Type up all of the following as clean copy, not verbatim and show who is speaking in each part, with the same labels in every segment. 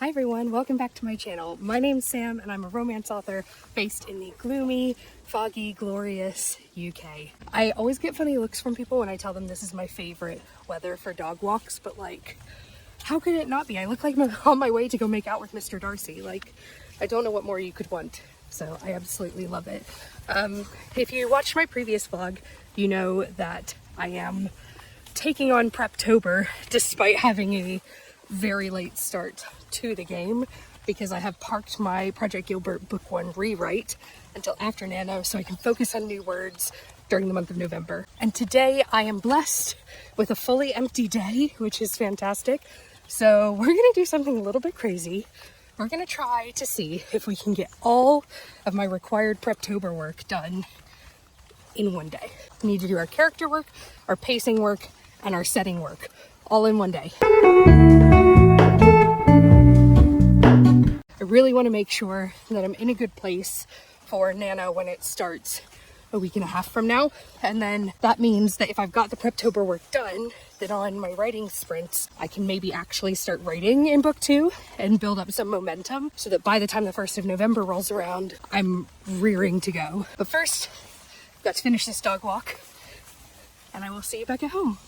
Speaker 1: Hi everyone, welcome back to my channel. My name's Sam and I'm a romance author based in the gloomy, foggy, glorious UK. I always get funny looks from people when I tell them this is my favorite weather for dog walks, but like, how could it not be? I look like I'm on my way to go make out with Mr. Darcy. Like, I don't know what more you could want. So I absolutely love it. If you watched my previous vlog, you know that I am taking on Preptober despite having a very late start to the game because I have parked my Project Gilbert book 1 rewrite until after NaNo so I can focus on new words during the month of November. And today I am blessed with a fully empty day, which is fantastic. So we're gonna do something a little bit crazy. We're gonna try to see if we can get all of my required Preptober work done in one day. We need to do our character work, our pacing work, and our setting work all in one day. I really want to make sure that I'm in a good place for NaNo when it starts a week and a half from now. And then that means that if I've got the Preptober work done, then on my writing sprints, I can maybe actually start writing in book 2 and build up some momentum so that by the time the 1st of November rolls around, I'm rearing to go. But first, I've got to finish this dog walk and I will see you back at home.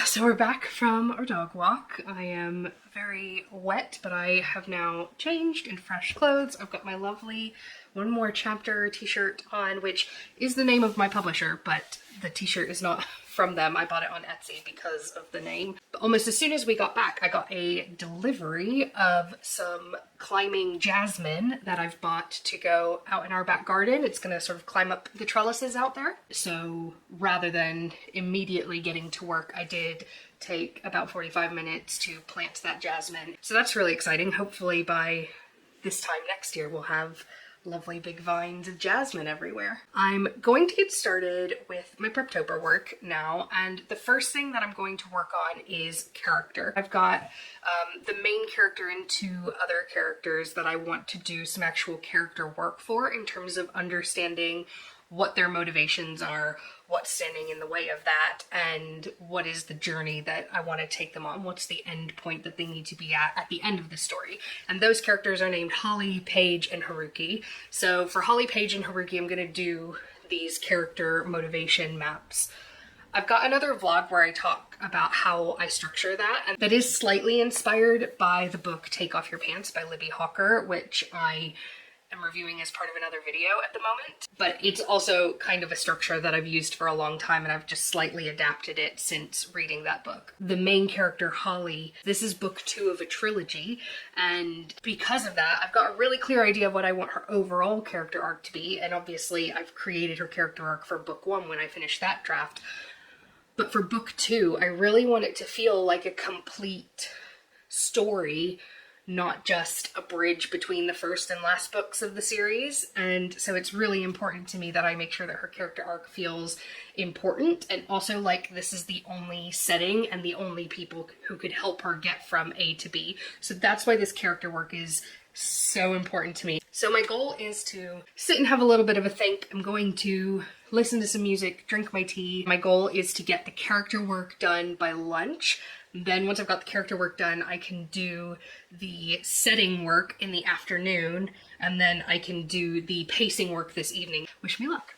Speaker 1: So we're back from our dog walk. I am very wet, but I have now changed in fresh clothes. I've got my lovely One More Chapter t-shirt on, which is the name of my publisher, but the t-shirt is not from them. I bought it on Etsy because of the name. But almost as soon as we got back, I got a delivery of some climbing jasmine that I've bought to go out in our back garden. It's gonna sort of climb up the trellises out there. So rather than immediately getting to work, I did take about 45 minutes to plant that jasmine. So that's really exciting. Hopefully by this time next year, we'll have lovely big vines of jasmine everywhere. I'm going to get started with my Preptober work now, and the first thing that I'm going to work on is character. I've got the main character and 2 other characters that I want to do some actual character work for in terms of understanding what their motivations are, what's standing in the way of that, and what is the journey that I want to take them on. What's the end point that they need to be at the end of the story. And those characters are named Holly, Paige, and Haruki. So for Holly, Paige, and Haruki, I'm going to do these character motivation maps. I've got another vlog where I talk about how I structure that, and that is slightly inspired by the book Take Off Your Pants by Libbie, which I am reviewing as part of another video at the moment, but it's also kind of a structure that I've used for a long time and I've just slightly adapted it since reading that book. The main character, Holly, this is book 2 of a trilogy, and because of that, I've got a really clear idea of what I want her overall character arc to be, and obviously I've created her character arc for book 1 when I finished that draft. But for book 2, I really want it to feel like a complete story, not just a bridge between the first and last books of the series. And so it's really important to me that I make sure that her character arc feels important, and also like this is the only setting and the only people who could help her get from A to B. So that's why this character work is so important to me. So my goal is to sit and have a little bit of a think. I'm going to listen to some music, drink my tea. My goal is to get the character work done by lunch. Then once I've got the character work done, I can do the setting work in the afternoon, and then I can do the pacing work this evening. Wish me luck.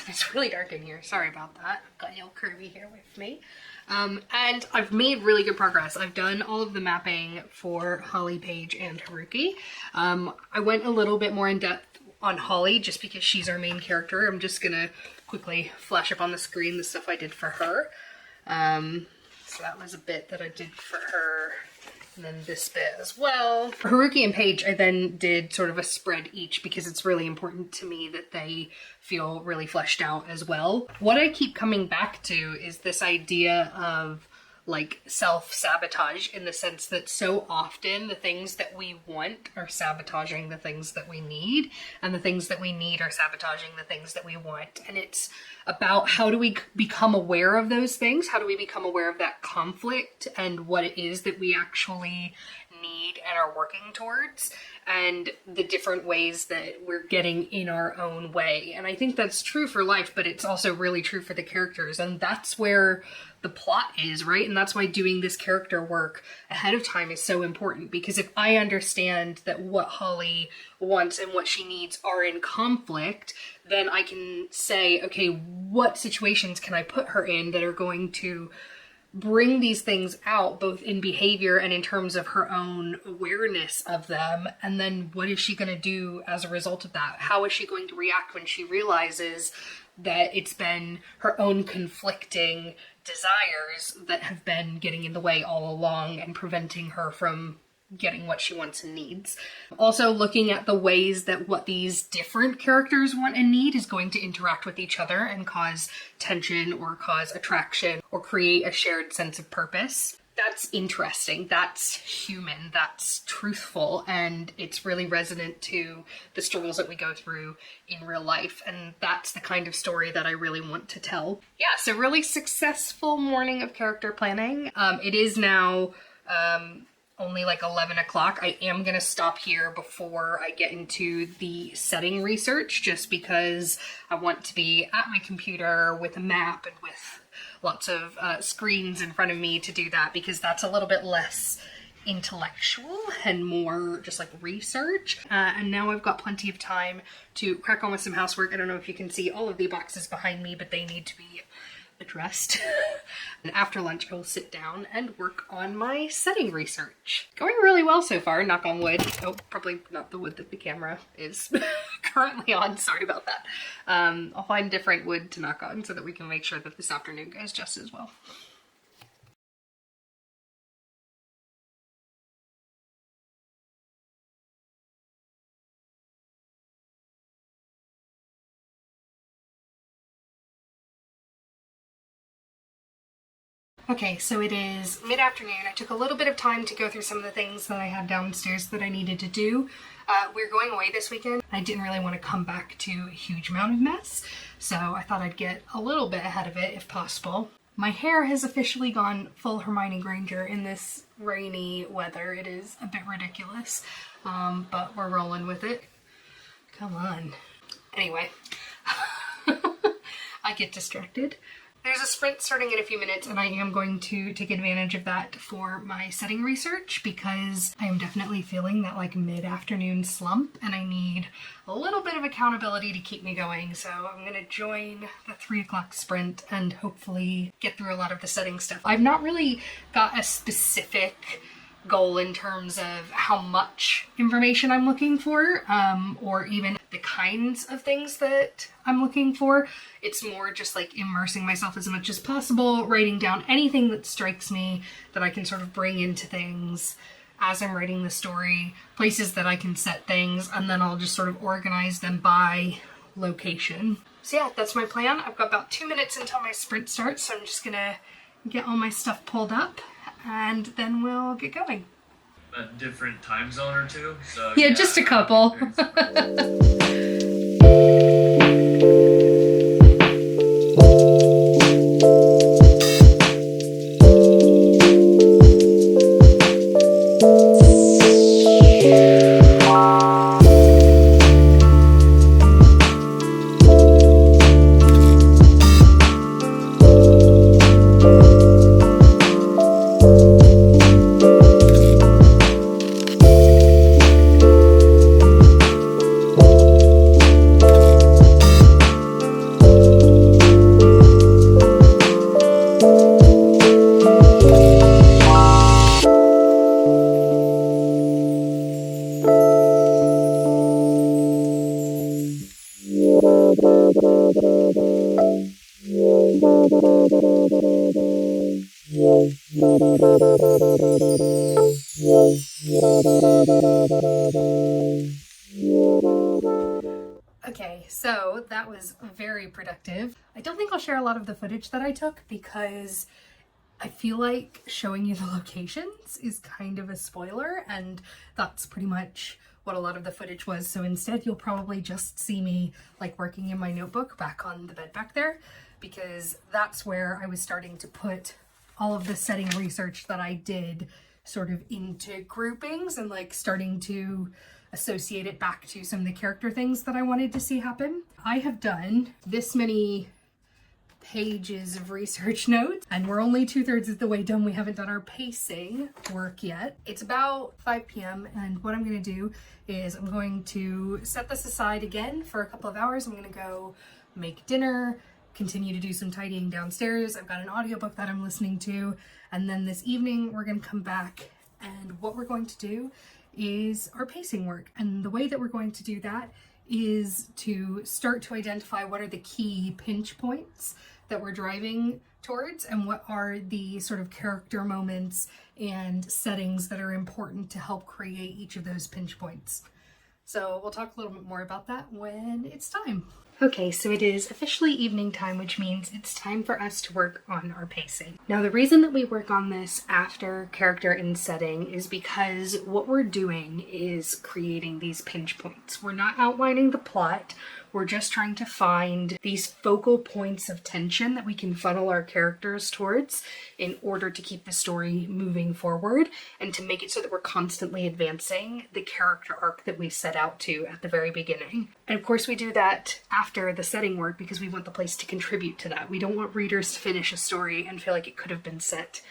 Speaker 1: It's really dark in here. Sorry about that. I've got little Kirby here with me. And I've made really good progress. I've done all of the mapping for Holly, Paige, and Haruki. I went a little bit more in depth on Holly just because she's our main character. I'm just gonna quickly flash up on the screen the stuff I did for her. So that was a bit that I did for her. And then this bit as well. For Haruki and Paige, I then did sort of a spread each because it's really important to me that they feel really fleshed out as well. What I keep coming back to is this idea of like self-sabotage, in the sense that so often the things that we want are sabotaging the things that we need, and the things that we need are sabotaging the things that we want. And it's about how do we become aware of those things? How do we become aware of that conflict and what it is that we actually need and are working towards, and the different ways that we're getting in our own way. And I think that's true for life, but it's also really true for the characters, and that's where the plot is, right? And that's why doing this character work ahead of time is so important, because if I understand that what Holly wants and what she needs are in conflict, then I can say, okay, what situations can I put her in that are going to bring these things out, both in behavior and in terms of her own awareness of them. And then what is she going to do as a result of that? How is she going to react when she realizes that it's been her own conflicting desires that have been getting in the way all along and preventing her from getting what she wants and needs. Also looking at the ways that what these different characters want and need is going to interact with each other and cause tension or cause attraction or create a shared sense of purpose. That's interesting, that's human, that's truthful, and it's really resonant to the struggles that we go through in real life, and that's the kind of story that I really want to tell. Yeah, so really successful morning of character planning. It is now only like 11 o'clock. I am going to stop here before I get into the setting research, just because I want to be at my computer with a map and with lots of screens in front of me to do that, because that's a little bit less intellectual and more just like research. And now I've got plenty of time to crack on with some housework. I don't know if you can see all of the boxes behind me, but they need to be addressed. And after lunch, I will sit down and work on my setting research. Going really well so far, knock on wood. Oh, probably not the wood that the camera is currently on, sorry about that. I'll find different wood to knock on so that we can make sure that this afternoon goes just as well. Okay, so it is mid-afternoon. I took a little bit of time to go through some of the things that I had downstairs that I needed to do. We're going away this weekend. I didn't really want to come back to a huge amount of mess, so I thought I'd get a little bit ahead of it if possible. My hair has officially gone full Hermione Granger in this rainy weather. It is a bit ridiculous, but we're rolling with it. Come on. Anyway, I get distracted. There's a sprint starting in a few minutes, and I am going to take advantage of that for my setting research, because I am definitely feeling that like mid-afternoon slump and I need a little bit of accountability to keep me going. So I'm going to join the 3 o'clock sprint and hopefully get through a lot of the setting stuff. I've not really got a specific goal in terms of how much information I'm looking for, or even the kinds of things that I'm looking for. It's more just like immersing myself as much as possible, writing down anything that strikes me that I can sort of bring into things as I'm writing the story, places that I can set things, and then I'll just sort of organize them by location. So yeah, that's my plan. I've got about 2 minutes until my sprint starts, so I'm just gonna get all my stuff pulled up and then we'll get going.
Speaker 2: A different time zone or two? So
Speaker 1: yeah, just a couple. Okay, so that was very productive. I don't think I'll share a lot of the footage that I took because I feel like showing you the locations is kind of a spoiler, and that's pretty much what a lot of the footage was. So instead you'll probably just see me like working in my notebook back on the bed back there, because that's where I was starting to put all of the setting research that I did sort of into groupings and like starting to associate it back to some of the character things that I wanted to see happen. I have done this many pages of research notes and we're only 2/3 of the way done. We haven't done our pacing work yet. It's about 5 p.m. and what I'm going to do is I'm going to set this aside again for a couple of hours. I'm going to go make dinner, continue to do some tidying downstairs. I've got an audiobook that I'm listening to, and then this evening we're going to come back and what we're going to do is our pacing work. And the way that we're going to do that is to start to identify what are the key pinch points that we're driving towards and what are the sort of character moments and settings that are important to help create each of those pinch points. So we'll talk a little bit more about that when it's time. Okay, so it is officially evening time, which means it's time for us to work on our pacing. Now, the reason that we work on this after character and setting is because what we're doing is creating these pinch points. We're not outlining the plot. We're just trying to find these focal points of tension that we can funnel our characters towards in order to keep the story moving forward and to make it so that we're constantly advancing the character arc that we set out to at the very beginning. And of course we do that after the setting work because we want the place to contribute to that. We don't want readers to finish a story and feel like it could have been set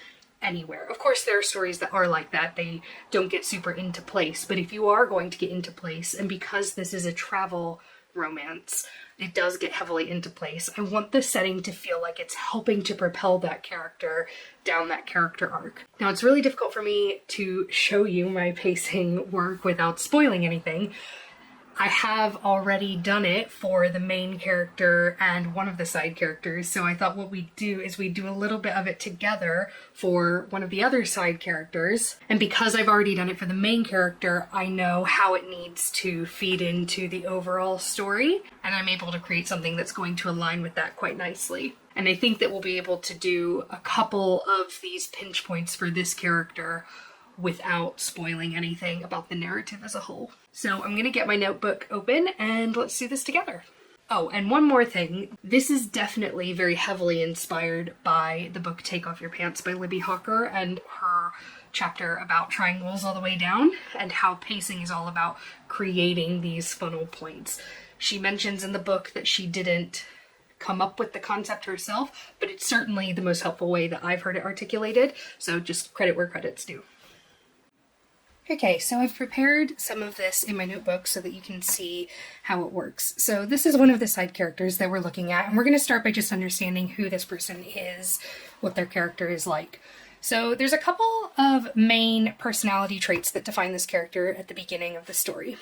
Speaker 1: anywhere. Of course there are stories that are like that. They don't get super into place, but if you are going to get into place, and because this is a travel romance, it does get heavily into place. I want the setting to feel like it's helping to propel that character down that character arc. Now, it's really difficult for me to show you my pacing work without spoiling anything. I have already done it for the main character and one of the side characters, so I thought what we'd do is we'd do a little bit of it together for one of the other side characters. And because I've already done it for the main character, I know how it needs to feed into the overall story, and I'm able to create something that's going to align with that quite nicely. And I think that we'll be able to do a couple of these pinch points for this character without spoiling anything about the narrative as a whole. So I'm gonna get my notebook open and let's do this together. Oh, and one more thing. This is definitely very heavily inspired by the book Take Off Your Pants by Libbie and her chapter about triangles all the way down and how pacing is all about creating these funnel points. She mentions in the book that she didn't come up with the concept herself, but it's certainly the most helpful way that I've heard it articulated, so just credit where credit's due. Okay, so I've prepared some of this in my notebook so that you can see how it works. So this is one of the side characters that we're looking at, and we're going to start by just understanding who this person is, what their character is like. So there's a couple of main personality traits that define this character at the beginning of the story.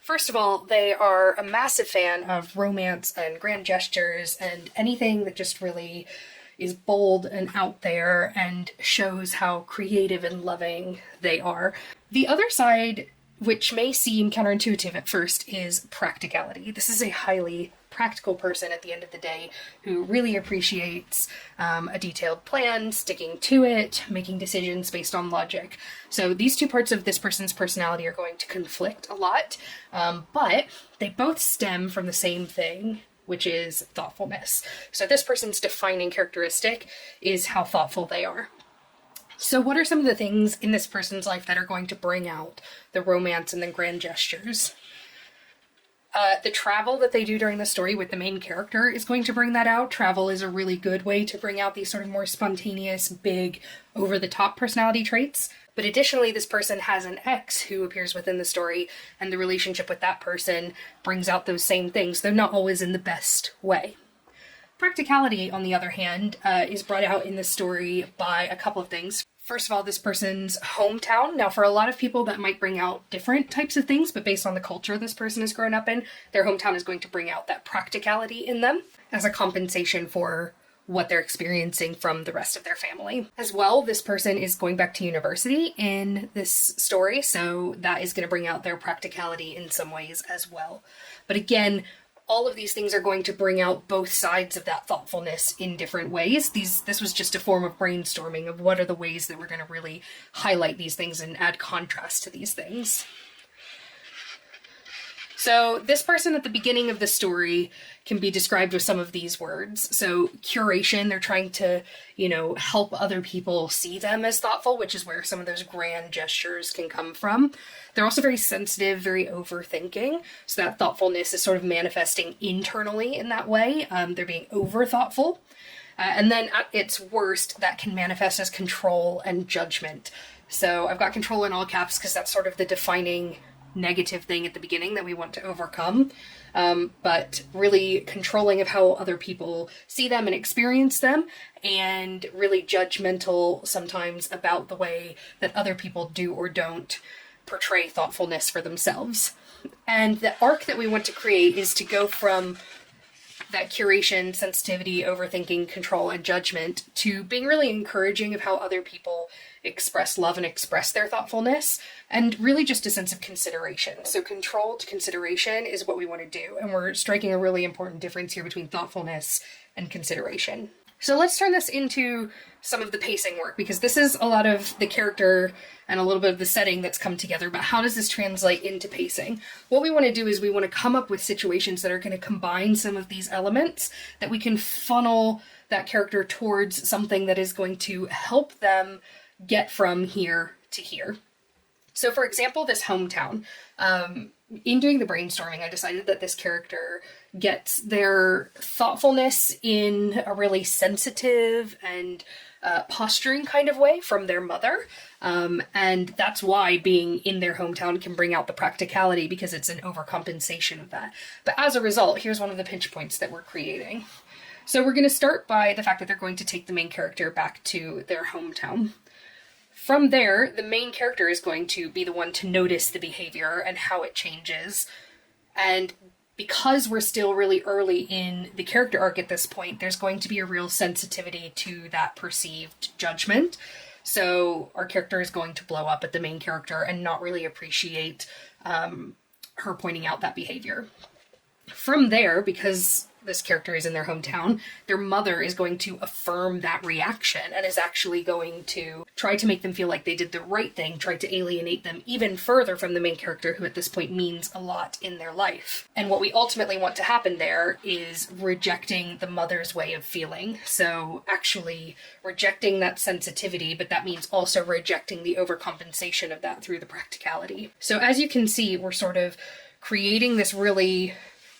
Speaker 1: First of all, they are a massive fan of romance and grand gestures and anything that just really is bold and out there and shows how creative and loving they are. The other side, which may seem counterintuitive at first, is practicality. This is a highly practical person at the end of the day who really appreciates a detailed plan, sticking to it, making decisions based on logic. So these two parts of this person's personality are going to conflict a lot, but they both stem from the same thing, which is thoughtfulness. So this person's defining characteristic is how thoughtful they are. So what are some of the things in this person's life that are going to bring out the romance and the grand gestures? The travel that they do during the story with the main character is going to bring that out. Travel is a really good way to bring out these sort of more spontaneous, big, over-the-top personality traits. But additionally, this person has an ex who appears within the story, and the relationship with that person brings out those same things. They're not always in the best way. Practicality, on the other hand, is brought out in the story by a couple of things. First of all, this person's hometown. Now, for a lot of people, that might bring out different types of things, but based on the culture this person has grown up in, their hometown is going to bring out that practicality in them as a compensation for what they're experiencing from the rest of their family. As well, this person is going back to university in this story, so that is going to bring out their practicality in some ways as well. But again, all of these things are going to bring out both sides of that thoughtfulness in different ways. This was just a form of brainstorming of what are the ways that we're going to really highlight these things and add contrast to these things. So this person at the beginning of the story can be described with some of these words. So curation, they're trying to, help other people see them as thoughtful, which is where some of those grand gestures can come from. They're also very sensitive, very overthinking. So that thoughtfulness is sort of manifesting internally in that way. They're being over thoughtful. And then at its worst, that can manifest as control and judgment. So I've got control in all caps because that's sort of the defining negative thing at the beginning that we want to overcome, but really controlling of how other people see them and experience them, and really judgmental sometimes about the way that other people do or don't portray thoughtfulness for themselves. And the arc that we want to create is to go from that curation, sensitivity, overthinking, control, and judgment to being really encouraging of how other people express love and express their thoughtfulness, and really just a sense of consideration. So controlled consideration is what we want to do, and we're striking a really important difference here between thoughtfulness and consideration. So let's turn this into some of the pacing work, because this is a lot of the character and a little bit of the setting that's come together, but how does this translate into pacing? What we want to do is we want to come up with situations that are going to combine some of these elements, that we can funnel that character towards something that is going to help them get from here to here. So for example, this hometown, in doing the brainstorming, I decided that this character gets their thoughtfulness in a really sensitive and posturing kind of way from their mother. And that's why being in their hometown can bring out the practicality, because it's an overcompensation of that. But as a result, here's one of the pinch points that we're creating. So we're going to start by the fact that they're going to take the main character back to their hometown. From there, the main character is going to be the one to notice the behavior and how it changes. And because we're still really early in the character arc at this point, there's going to be a real sensitivity to that perceived judgment. So our character is going to blow up at the main character and not really appreciate her pointing out that behavior. From there, because this character is in their hometown, their mother is going to affirm that reaction and is actually going to try to make them feel like they did the right thing, try to alienate them even further from the main character, who at this point means a lot in their life. And what we ultimately want to happen there is rejecting the mother's way of feeling. So actually rejecting that sensitivity, but that means also rejecting the overcompensation of that through the practicality. So as you can see, we're sort of creating this really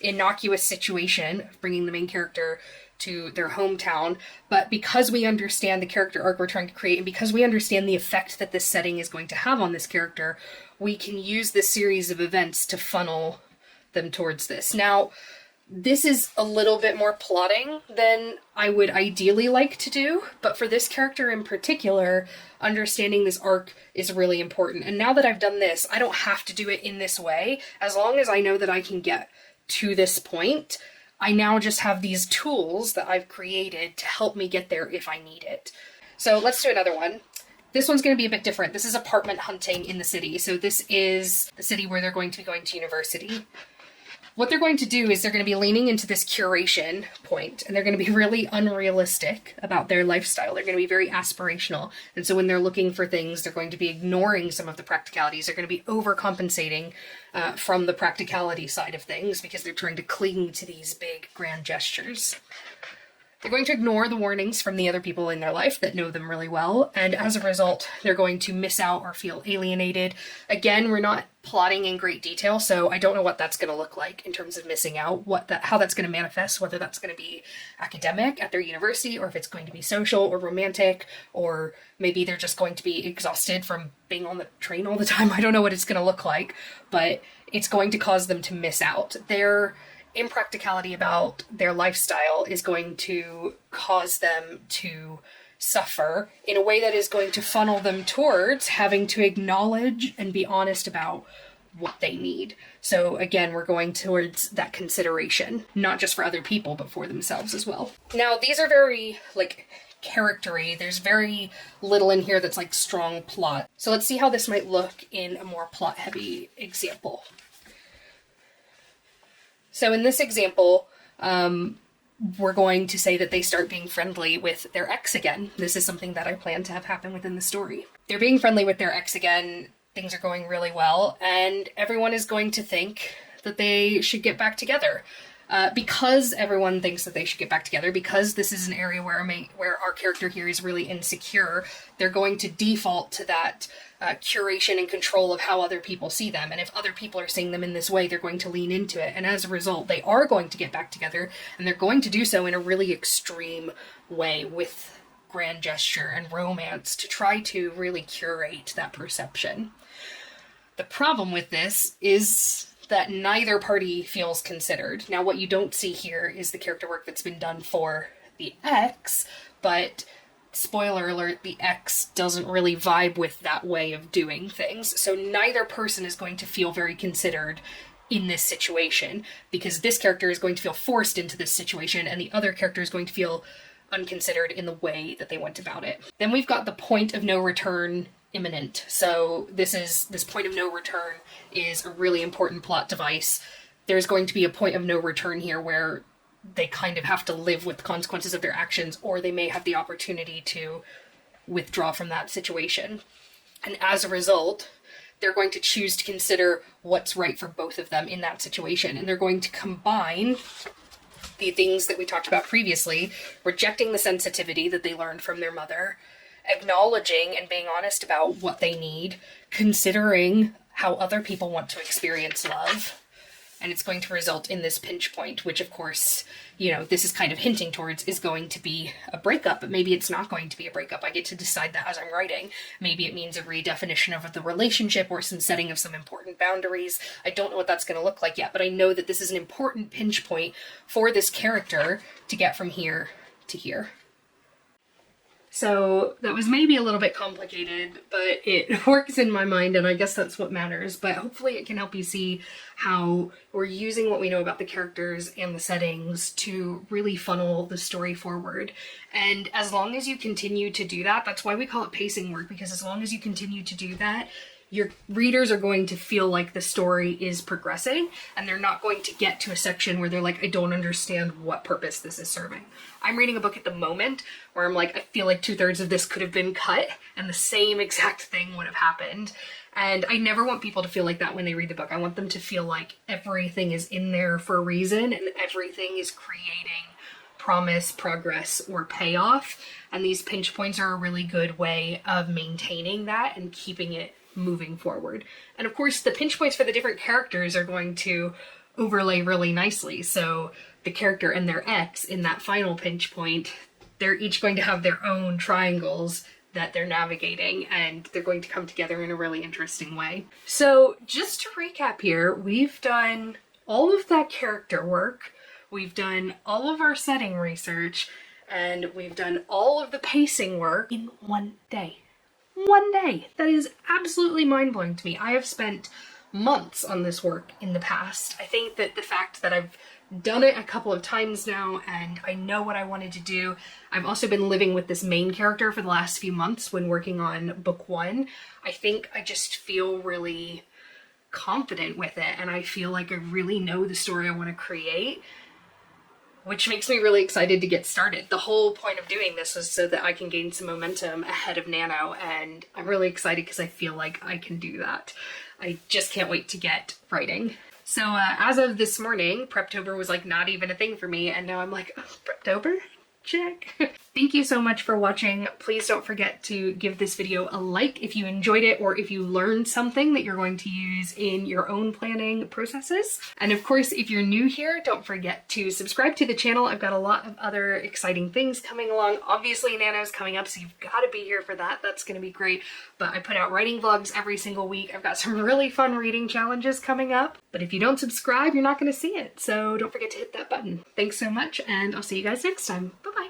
Speaker 1: innocuous situation of bringing the main character to their hometown, but because we understand the character arc we're trying to create, and because we understand the effect that this setting is going to have on this character, we can use this series of events to funnel them towards this. Now, this is a little bit more plotting than I would ideally like to do, but for this character in particular, understanding this arc is really important. And now that I've done this, I don't have to do it in this way. As long as I know that I can get to this point, I now just have these tools that I've created to help me get there if I need it. So let's do another one. This one's going to be a bit different. This is apartment hunting in the city. So this is the city where they're going to be going to university. What they're going to do is they're going to be leaning into this curation point, and they're going to be really unrealistic about their lifestyle. They're going to be very aspirational. And so when they're looking for things, they're going to be ignoring some of the practicalities. They're going to be overcompensating from the practicality side of things because they're trying to cling to these big grand gestures. They're going to ignore the warnings from the other people in their life that know them really well, and as a result, they're going to miss out or feel alienated. Again, we're not plotting in great detail, so I don't know what that's going to look like in terms of missing out, how that's going to manifest, whether that's going to be academic at their university, or if it's going to be social or romantic, or maybe they're just going to be exhausted from being on the train all the time. I don't know what it's going to look like, but it's going to cause them to miss out. Their impracticality about their lifestyle is going to cause them to suffer in a way that is going to funnel them towards having to acknowledge and be honest about what they need. So again, we're going towards that consideration, not just for other people, but for themselves as well. Now, these are very, like, charactery. There's very little in here that's like strong plot. So let's see how this might look in a more plot-heavy example. So in this example, we're going to say that they start being friendly with their ex again. This is something that I plan to have happen within the story. They're being friendly with their ex again, things are going really well, and everyone is going to think that they should get back together. Because everyone thinks that they should get back together, because this is an area where our character here is really insecure, they're going to default to that curation and control of how other people see them. And if other people are seeing them in this way, they're going to lean into it. And as a result, they are going to get back together, and they're going to do so in a really extreme way with grand gesture and romance to try to really curate that perception. The problem with this is that neither party feels considered. Now, what you don't see here is the character work that's been done for the ex, but spoiler alert, the ex doesn't really vibe with that way of doing things. So neither person is going to feel very considered in this situation, because this character is going to feel forced into this situation, and the other character is going to feel unconsidered in the way that they went about it. Then we've got the point of no return imminent. So this point of no return is a really important plot device. There's going to be a point of no return here where they kind of have to live with the consequences of their actions, or they may have the opportunity to withdraw from that situation. And as a result, they're going to choose to consider what's right for both of them in that situation. And they're going to combine the things that we talked about previously, rejecting the sensitivity that they learned from their mother, acknowledging and being honest about what they need, considering how other people want to experience love, and it's going to result in this pinch point, which of course, you know, this is kind of hinting towards is going to be a breakup, but maybe it's not going to be a breakup. I get to decide that as I'm writing. Maybe it means a redefinition of the relationship or some setting of some important boundaries. I don't know what that's going to look like yet, but I know that this is an important pinch point for this character to get from here to here. So that was maybe a little bit complicated, but it works in my mind, and I guess that's what matters. But hopefully it can help you see how we're using what we know about the characters and the settings to really funnel the story forward. And as long as you continue to do that, that's why we call it pacing work, because as long as you continue to do that, your readers are going to feel like the story is progressing, and they're not going to get to a section where they're like, I don't understand what purpose this is serving. I'm reading a book at the moment where I'm like, I feel like 2/3 of this could have been cut and the same exact thing would have happened. And I never want people to feel like that when they read the book. I want them to feel like everything is in there for a reason and everything is creating promise, progress, or payoff. And these pinch points are a really good way of maintaining that and keeping it moving forward. And of course, the pinch points for the different characters are going to overlay really nicely. So the character and their ex in that final pinch point, they're each going to have their own triangles that they're navigating, and they're going to come together in a really interesting way. So just to recap here, we've done all of that character work, we've done all of our setting research, and we've done all of the pacing work in one day. One day! That is absolutely mind-blowing to me. I have spent months on this work in the past. I think that the fact that I've done it a couple of times now and I know what I wanted to do. I've also been living with this main character for the last few months when working on book 1. I think I just feel really confident with it, and I feel like I really know the story I want to create, which makes me really excited to get started. The whole point of doing this was so that I can gain some momentum ahead of NaNo, and I'm really excited because I feel like I can do that. I just can't wait to get writing. So as of this morning, Preptober was like not even a thing for me, and now I'm like, oh, Preptober? Check. Thank you so much for watching. Please don't forget to give this video a like if you enjoyed it or if you learned something that you're going to use in your own planning processes. And of course, if you're new here, don't forget to subscribe to the channel. I've got a lot of other exciting things coming along. Obviously, NaNo's coming up, so you've got to be here for that. That's going to be great. But I put out writing vlogs every single week. I've got some really fun reading challenges coming up. But if you don't subscribe, you're not going to see it. So don't forget to hit that button. Thanks so much, and I'll see you guys next time. Bye-bye.